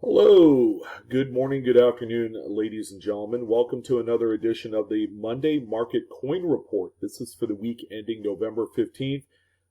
Hello, good morning, good afternoon, ladies and gentlemen. Welcome to another edition of the Monday Market Coin Report. This is for the week ending November 15th,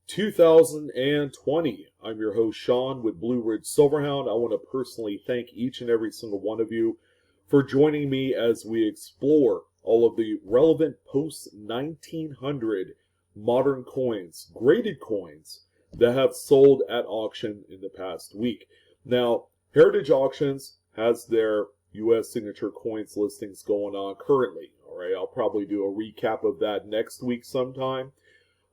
2020. I'm your host, Sean, with BlueRidgeSilverhound. I want to personally thank each and every single one of you for joining me as we explore all of the relevant post-1900 modern coins, graded coins, that have sold at auction in the past week. Now, Heritage Auctions has their U.S. signature coins listings going on currently. All right, I'll probably do a recap of that next week sometime.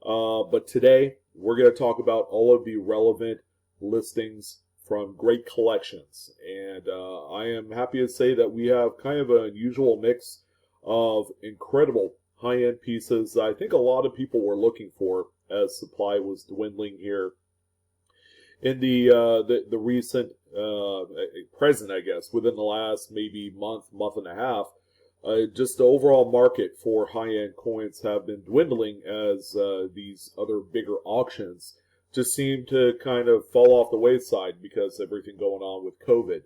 But today, we're going to talk about all of the relevant listings from great collections. And I am happy to say that we have kind of an unusual mix of incredible high-end pieces that I think a lot of people were looking for as supply was dwindling here in the recent present, I guess, within the last maybe month and a half. Just the overall market for high-end coins have been dwindling as these other bigger auctions just seem to kind of fall off the wayside because of everything going on with COVID.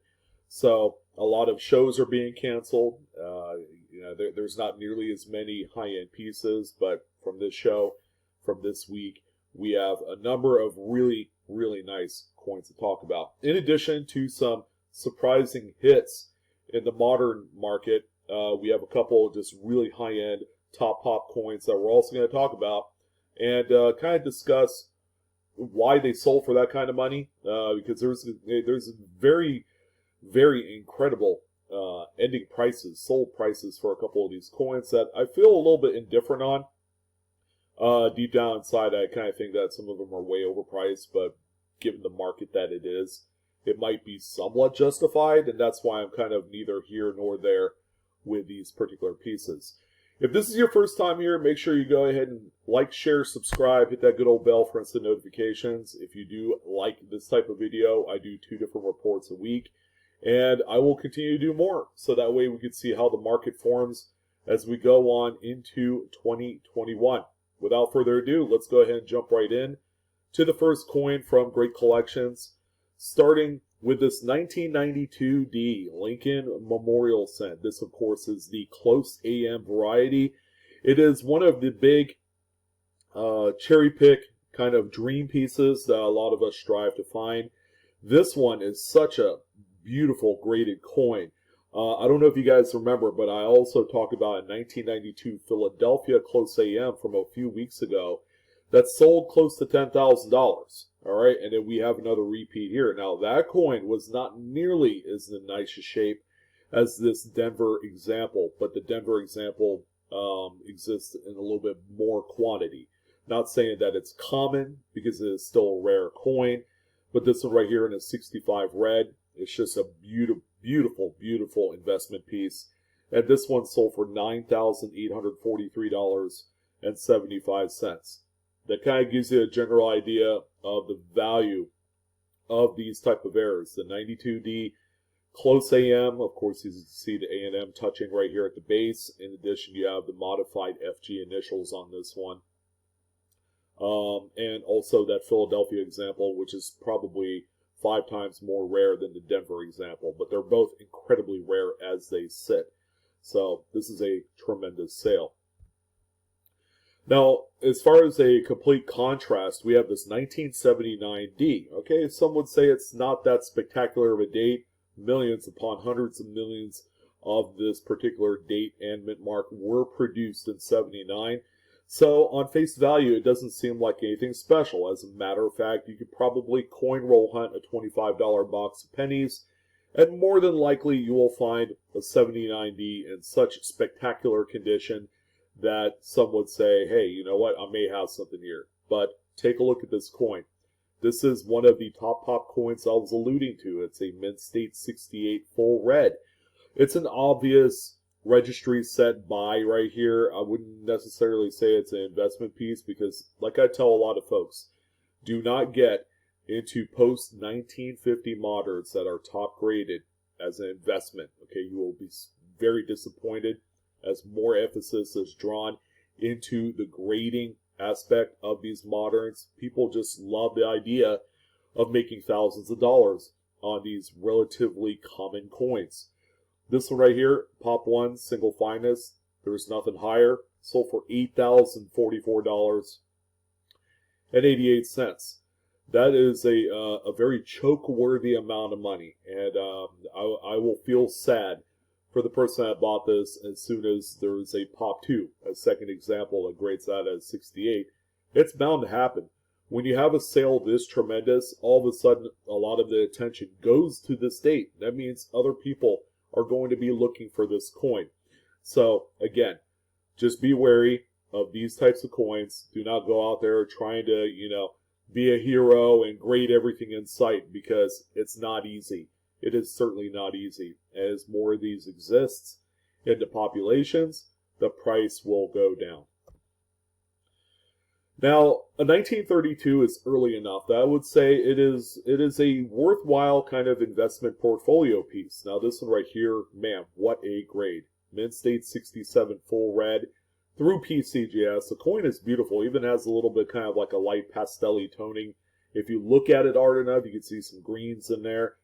So a lot of shows are being canceled. There's not nearly as many high-end pieces, but from this show, from this week, we have a number of really nice coins to talk about. In addition to some surprising hits in the modern market, we have a couple of just really high-end top pop coins that we're also going to talk about and kind of discuss why they sold for that kind of money, because there's very incredible ending prices, sold prices for a couple of these coins that I feel a little bit indifferent on. Deep down inside, I kind of think that some of them are way overpriced, but given the market that it is, it might be somewhat justified, and that's why I'm kind of neither here nor there with these particular pieces. If this is your first time here, make sure you go ahead and like, share, subscribe, hit that good old bell for instant notifications. If you do like this type of video, I do 2 different reports a week, and I will continue to do more, so that way we can see how the market forms as we go on into 2021. Without further ado, let's go ahead and jump right in to the first coin from Great Collections, starting with this 1992 D Lincoln Memorial Cent. This, of course, is the close AM variety. It is one of the big cherry pick kind of dream pieces that a lot of us strive to find. This one is such a beautiful graded coin. I don't know if you guys remember, but I also talked about a 1992 Philadelphia Close AM from a few weeks ago that sold close to $10,000. All right, and then we have another repeat here. Now, that coin was not nearly as in the nicest shape as this Denver example, but the Denver example exists in a little bit more quantity. Not saying that it's common because it is still a rare coin, but this one right here in a 65 red, it's just a beautiful investment piece. And this one sold for $9,843.75. That kind of gives you a general idea of the value of these type of errors. The 92D Close AM, of course, you can see the A&M touching right here at the base. In addition, you have the modified FG initials on this one. And also that Philadelphia example, which is probably 5 times more rare than the Denver example, but they're both incredibly rare as they sit. So this is a tremendous sale. Now, as far as a complete contrast, we have this 1979D. Okay, some would say it's not that spectacular of a date. Millions upon hundreds of millions of this particular date and mint mark were produced in 79. So on face value, it doesn't seem like anything special. As a matter of fact, you could probably coin roll hunt a $25 box of pennies, and more than likely you will find a 79D in such spectacular condition that some would say, hey, you know what, I may have something here. But take a look at this coin. This is one of the top pop coins I was alluding to. It's a Mint State 68 full red. It's an obvious registry set buy right here. I wouldn't necessarily say it's an investment piece because, like I tell a lot of folks, do not get into post 1950 moderns that are top graded as an investment. Okay, you will be very disappointed as more emphasis is drawn into the grading aspect of these moderns. People just love the idea of making thousands of dollars on these relatively common coins. This one right here, Pop 1, single finest. There's nothing higher. Sold for $8,044.88. That is a very choke-worthy amount of money, and I will feel sad for the person that bought this as soon as there is a Pop 2, a second example that grades that as 68. It's bound to happen. When you have a sale this tremendous, all of a sudden a lot of the attention goes to this date. That means other people are going to be looking for this coin. So again, just be wary of these types of coins. Do not go out there trying to, be a hero and grade everything in sight, because it's not easy. It is certainly not easy. As more of these exists in the populations, the price will go down. Now, a 1932 is early enough that I would say it is a worthwhile kind of investment portfolio piece. Now, this one right here, man, what a grade. Mint State 67 full red through PCGS. The coin is beautiful. Even has a little bit kind of like a light pastel-y toning. If you look at it hard enough, you can see some greens in there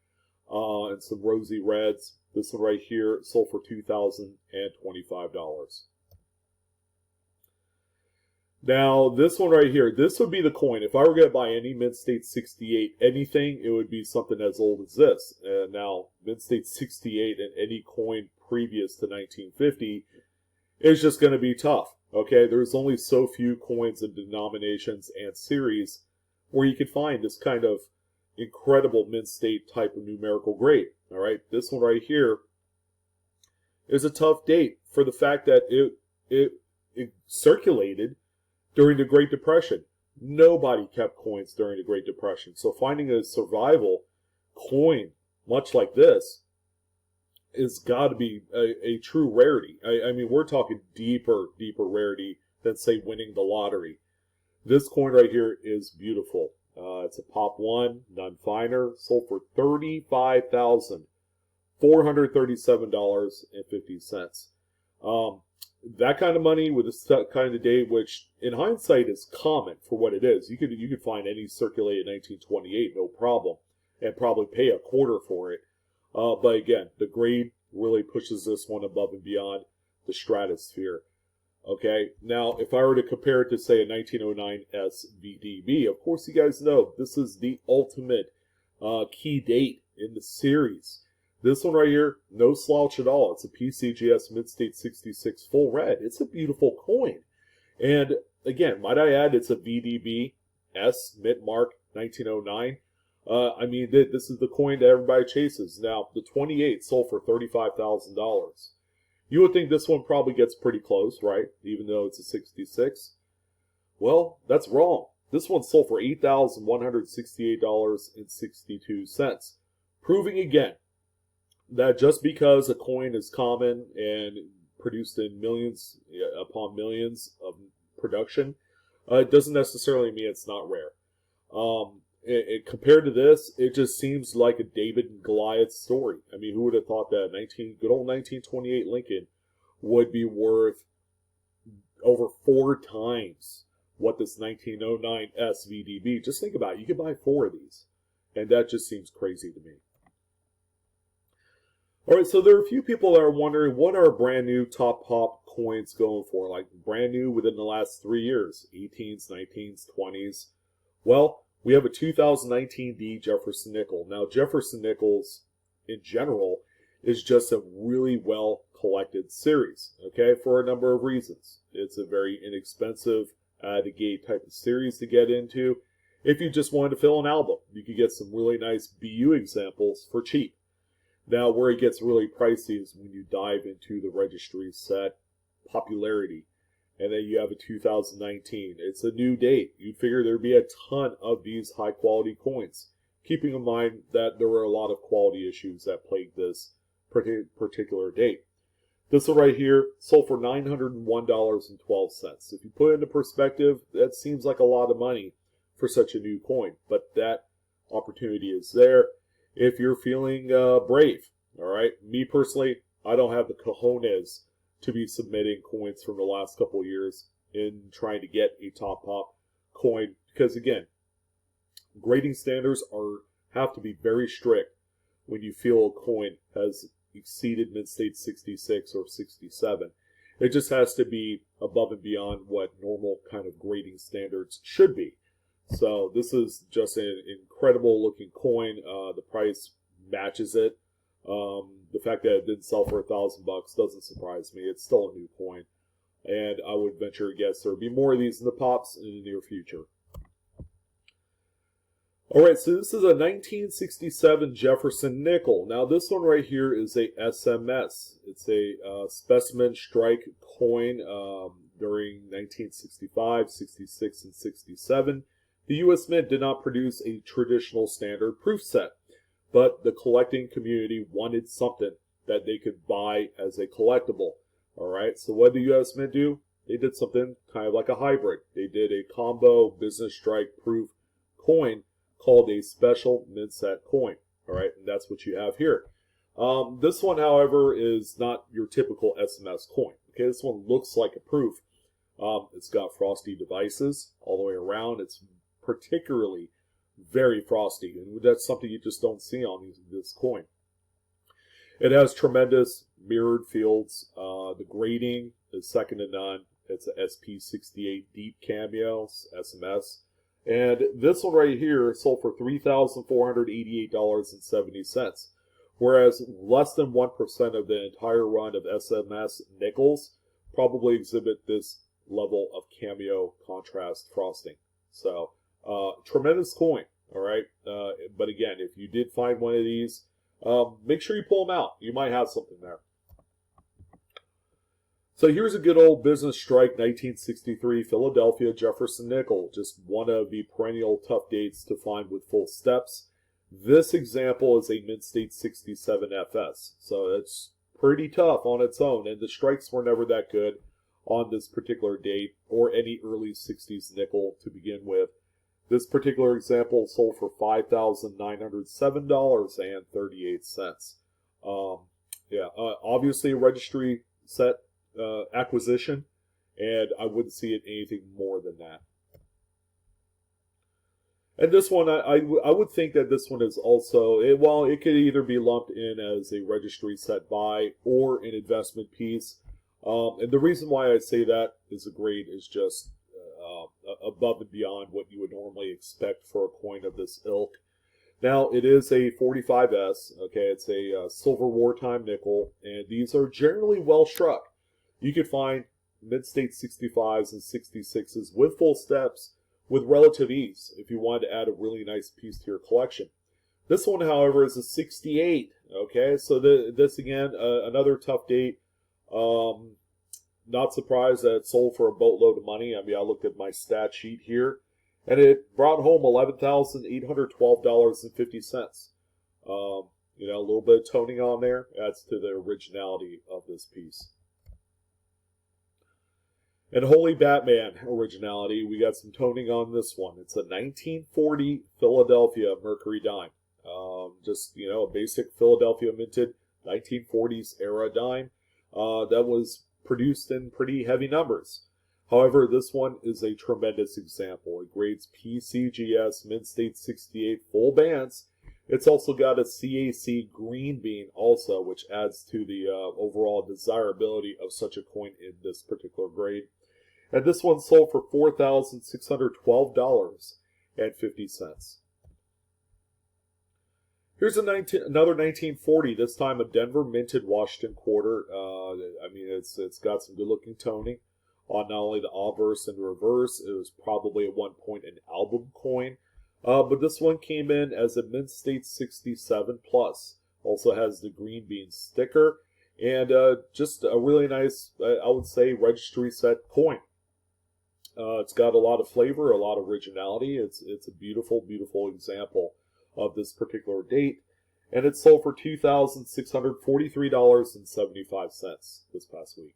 and some rosy reds. This one right here sold for $2,025. Now, this one right here, this would be the coin. If I were going to buy any Mint State 68 anything, it would be something as old as this. Now, Mint State 68 and any coin previous to 1950 is just going to be tough. Okay, there's only so few coins and denominations and series where you can find this kind of incredible Mint State type of numerical grade. All right, this one right here is a tough date for the fact that it circulated during the Great Depression. Nobody kept coins during the Great Depression. So finding a survival coin, much like this, is got to be a true rarity. I mean, we're talking deeper rarity than, say, winning the lottery. This coin right here is beautiful. It's a Pop 1, none finer, sold for $35,437.50. That kind of money with this kind of date, which in hindsight is common for what it is. You could find any circulated 1928, no problem, and probably pay a quarter for it. But again, the grade really pushes this one above and beyond the stratosphere. Okay, now if I were to compare it to, say, a 1909 SVDB, of course you guys know this is the ultimate key date in the series. This one right here, no slouch at all. It's a PCGS Mint State 66 full red. It's a beautiful coin. And again, might I add, it's a VDB S Mint Mark 1909. I mean, this is the coin that everybody chases. Now, the 28 sold for $35,000. You would think this one probably gets pretty close, right? Even though it's a 66. Well, that's wrong. This one sold for $8,168.62. Proving again that just because a coin is common and produced in millions upon millions of production, it doesn't necessarily mean it's not rare. Compared to this, it just seems like a David and Goliath story. I mean, who would have thought that good old 1928 Lincoln would be worth over 4 times what this 1909 SVDB? Just think about it. You could buy 4 of these, and that just seems crazy to me. All right, so there are a few people that are wondering, what are brand new top pop coins going for? Like brand new within the last 3 years, 18s, 19s, 20s. Well, we have a 2019 D Jefferson Nickel. Now, Jefferson Nickels, in general, is just a really well-collected series, okay, for a number of reasons. It's a very inexpensive out-of-the-gate type of series to get into. If you just wanted to fill an album, you could get some really nice BU examples for cheap. Now, where it gets really pricey is when you dive into the registry set popularity. And then you have a 2019. It's a new date. You'd figure there'd be a ton of these high-quality coins, keeping in mind that there were a lot of quality issues that plagued this particular date. This one right here sold for $901.12. If you put it into perspective, that seems like a lot of money for such a new coin. But that opportunity is there if you're feeling brave. All right? Me personally, I don't have the cojones to be submitting coins from the last couple of years in trying to get a top pop coin, because again, grading standards have to be very strict when you feel a coin has exceeded mid-state 66 or 67. It just has to be above and beyond what normal kind of grading standards should be. So this is just an incredible looking coin. The price matches it. The fact that it didn't sell for $1,000 doesn't surprise me. It's still a new coin. And I would venture to guess there will be more of these in the pops in the near future. Alright, so this is a 1967 Jefferson Nickel. Now this one right here is a SMS. It's a specimen strike coin during 1965, 66, and 67. The U.S. Mint did not produce a traditional standard proof set, but the collecting community wanted something that they could buy as a collectible. Alright, so what did the U.S. Mint do? They did something kind of like a hybrid. They did a combo business strike proof coin called a special Midset coin. Alright, and that's what you have here. This one, however, is not your typical SMS coin. Okay, this one looks like a proof. It's got frosty devices all the way around. It's particularly very frosty, and that's something you just don't see on this coin. It has tremendous mirrored fields. The grading is second to none. It's a SP68 deep cameo SMS. And this one right here sold for $3,488.70, whereas less than 1% of the entire run of SMS nickels probably exhibit this level of cameo contrast frosting. So, tremendous coin, all right? But again, if you did find one of these, make sure you pull them out. You might have something there. So here's a good old business strike, 1963 Philadelphia Jefferson Nickel. Just one of the perennial tough dates to find with full steps. This example is a mid-state 67 FS. So it's pretty tough on its own. And the strikes were never that good on this particular date or any early 60s nickel to begin with. This particular example sold for $5,907.38. Obviously a registry set acquisition, and I wouldn't see it anything more than that. And this one, I would think that this one is also, it could either be lumped in as a registry set buy or an investment piece. And the reason why I say that is the grade is just above and beyond what you would normally expect for a coin of this ilk. Now, it is a 45S, okay, it's a silver wartime nickel, and these are generally well struck. You could find mid-state 65s and 66s with full steps with relative ease if you wanted to add a really nice piece to your collection. This one, however, is a 68, okay, so this again, another tough date. Not surprised that it sold for a boatload of money. I mean, I looked at my stat sheet here, and it brought home $11,812.50. A little bit of toning on there adds to the originality of this piece. And Holy Batman originality, we got some toning on this one. It's a 1940 Philadelphia Mercury dime. A basic Philadelphia minted 1940s era dime that was produced in pretty heavy numbers. However, this one is a tremendous example. It grades PCGS mid-state 68 full bands. It's also got a CAC green bean also, which adds to the overall desirability of such a coin in this particular grade. And this one sold for $4,612.50. Here's another 1940, this time a Denver minted Washington quarter. It's got some good-looking toning on not only the obverse and reverse. It was probably at one point an album coin. But this one came in as a mid-state 67 plus. Also has the green bean sticker. And just a really nice, I would say, registry set coin. It's got a lot of flavor, a lot of originality. It's a beautiful, beautiful example of this particular date. And it sold for $2,643.75 this past week.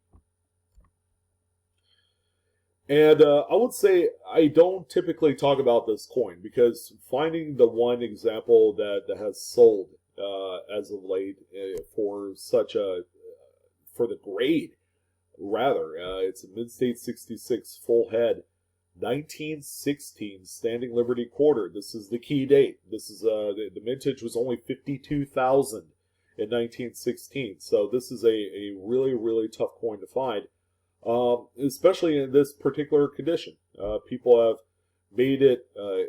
And I would say I don't typically talk about this coin because finding the one example that has sold as of late for the grade, rather, it's a mid-state 66 full head 1916 Standing Liberty Quarter. This is the key date. This is the mintage was only 52,000 in 1916. So this is a really, really tough coin to find, especially in this particular condition. People have made it, a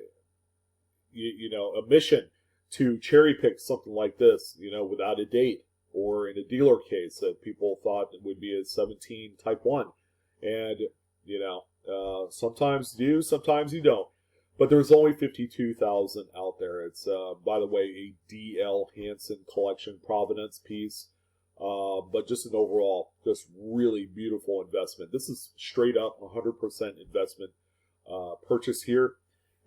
mission to cherry pick something like this, without a date, or in a dealer case that people thought it would be a 17 Type 1. And, sometimes you do, sometimes you don't. But there's only 52,000 out there. It's, by the way, a D.L. Hansen Collection Provenance piece. But just an overall, just really beautiful investment. This is straight up 100% investment purchase here.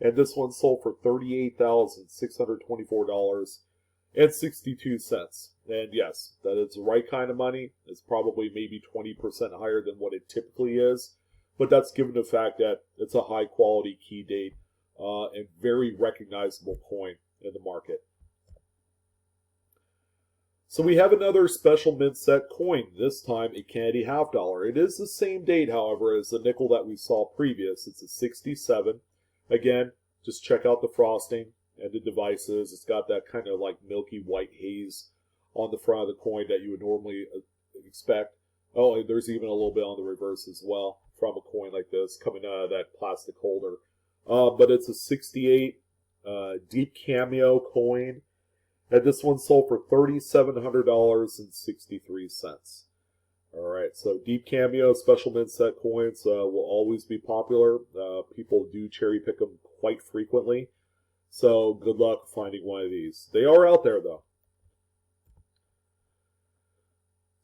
And this one sold for $38,624.62. And yes, that is the right kind of money. It's probably maybe 20% higher than what it typically is. But that's given the fact that it's a high quality key date and very recognizable coin in the market. So we have another special Midset coin, this time a candy half dollar. It is the same date, however, as the nickel that we saw previous. It's a 67. Again, just check out the frosting and the devices. It's got that kind of like milky white haze on the front of the coin that you would normally expect. Oh, and there's even a little bit on the reverse as well from a coin like this coming out of that plastic holder. But it's a 68 deep cameo coin. And this one sold for $3,700.63. All right, so deep cameo special Midset coins will always be popular. People do cherry pick them quite frequently. So good luck finding one of these. They are out there, though.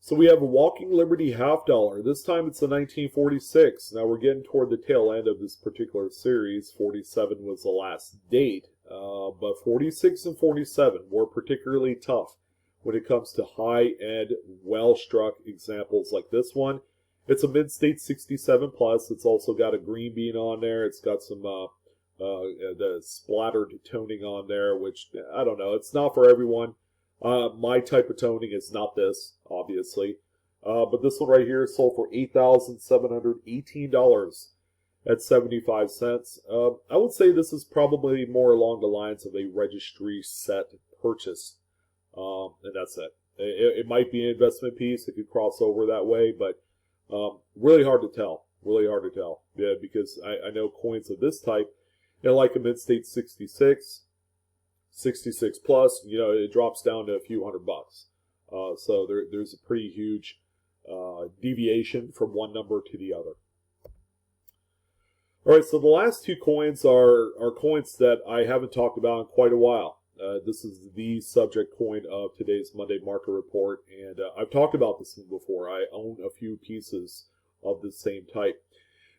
So we have a Walking Liberty half dollar. This time it's the 1946. Now we're getting toward the tail end of this particular series. 47 was the last date. But 46 and 47 were particularly tough when it comes to high-end, well-struck examples like this one. It's a mid-state 67 plus. It's also got a green bean on there. It's got some the splattered toning on there, which, I don't know, it's not for everyone. My type of toning is not this, obviously. But this one right here sold for $8,718.75. I would say this is probably more along the lines of a registry set purchase. And that's it. It might be an investment piece. It could cross over that way, but really hard to tell. Really hard to tell. Yeah, because I know coins of this type, like a mid-state 66, 66 plus, it drops down to a few $100. So there's a pretty huge deviation from one number to the other. All right, so the last two coins are coins that I haven't talked about in quite a while. This is the subject coin of today's Monday Market Report, and I've talked about this one before. I own a few pieces of the same type.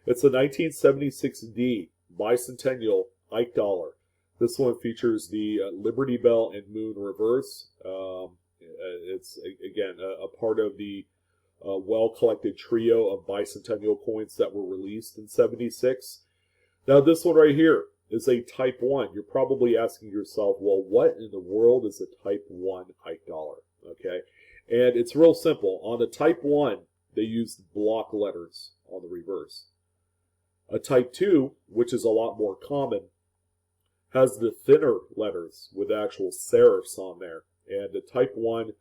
It's the 1976 D Bicentennial Ike Dollar. This one features the Liberty Bell and Moon reverse. It's, again, a part of the well-collected trio of bicentennial coins that were released in 76. Now, this one right here is a Type 1. You're probably asking yourself, well, what in the world is a Type 1 Ike Dollar? Okay, and it's real simple. On a Type 1, they used block letters on the reverse. A Type 2, which is a lot more common, has the thinner letters with actual serifs on there. And the Type 1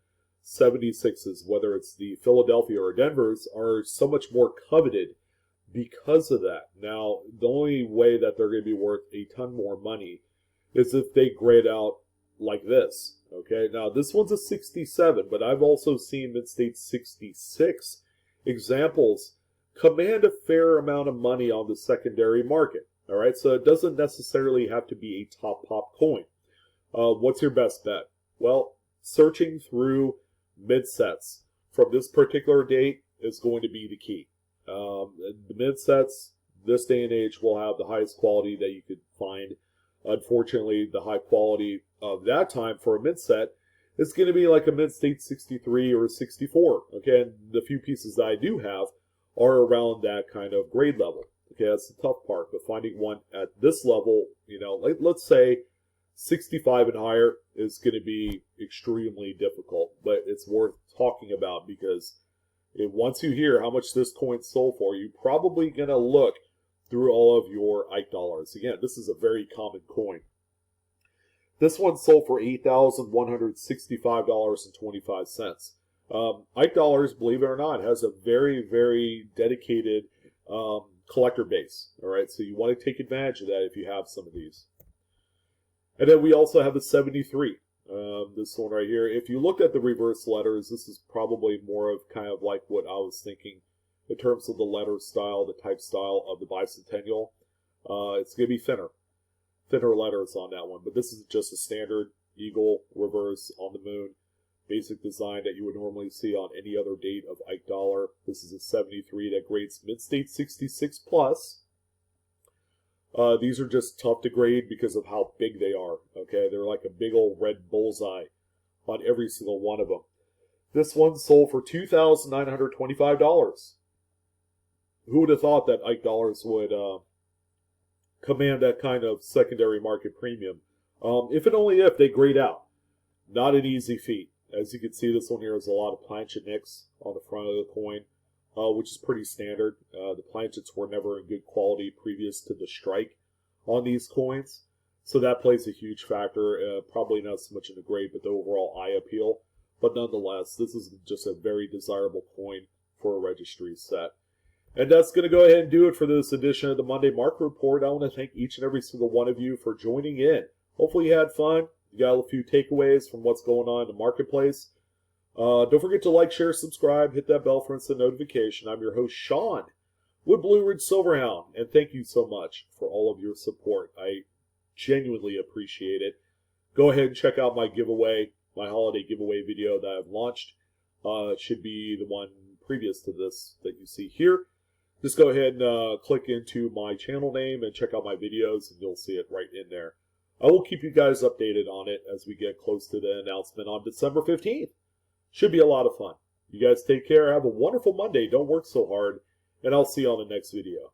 76s, whether it's the Philadelphia or Denver's, are so much more coveted because of that. Now, the only way that they're going to be worth a ton more money is if they grade out like this. Okay, now this one's a 67, but I've also seen mid-state 66 examples command a fair amount of money on the secondary market. All right, so it doesn't necessarily have to be a top pop coin. What's your best bet? Well, searching through midsets from this particular date is going to be the key. The midsets this day and age will have the highest quality that you could find. Unfortunately, the high quality of that time for a midset is going to be like a mid-state 63 or 64. Okay, and the few pieces that I do have are around that kind of grade level. Okay, that's the tough part. But finding one at this level, like let's say 65 and higher is going to be extremely difficult. But it's worth talking about because once you hear how much this coin sold for, you're probably going to look through all of your Ike dollars. Again, this is a very common coin. This one sold for $8,165.25. Ike dollars, believe it or not, has a very, very dedicated collector base. All right, so you want to take advantage of that if you have some of these. And then we also have the 73. This one right here. If you look at the reverse letters, this is probably more of kind of like what I was thinking in terms of the letter style, the type style of the Bicentennial. It's going to be thinner letters on that one. But this is just a standard eagle reverse on the moon. Basic design that you would normally see on any other date of Ike Dollar. This is a 73 that grades mid-state 66 plus. These are just tough to grade because of how big they are. Okay, they're like a big old red bullseye on every single one of them. This one sold for $2,925. Who would have thought that Ike dollars would command that kind of secondary market premium? If and only if they grade out. Not an easy feat. As you can see, this one here has a lot of planchet nicks on the front of the coin, which is pretty standard. The planchets were never in good quality previous to the strike on these coins, so that plays a huge factor. Probably not so much in the grade, but the overall eye appeal. But nonetheless, this is just a very desirable coin for a registry set. And that's going to go ahead and do it for this edition of the Monday Market Report. I want to thank each and every single one of you for joining in. Hopefully you had fun. You got a few takeaways from what's going on in the marketplace. Don't forget to like, share, subscribe, hit that bell for instant notification. I'm your host, Sean, with Blue Ridge Silverhound, and thank you so much for all of your support. I genuinely appreciate it. Go ahead and check out my giveaway, my holiday giveaway video that I've launched. It should be the one previous to this that you see here. Just go ahead and click into my channel name and check out my videos, and you'll see it right in there. I will keep you guys updated on it as we get close to the announcement on December 15th. Should be a lot of fun. You guys take care. Have a wonderful Monday. Don't work so hard. And I'll see you on the next video.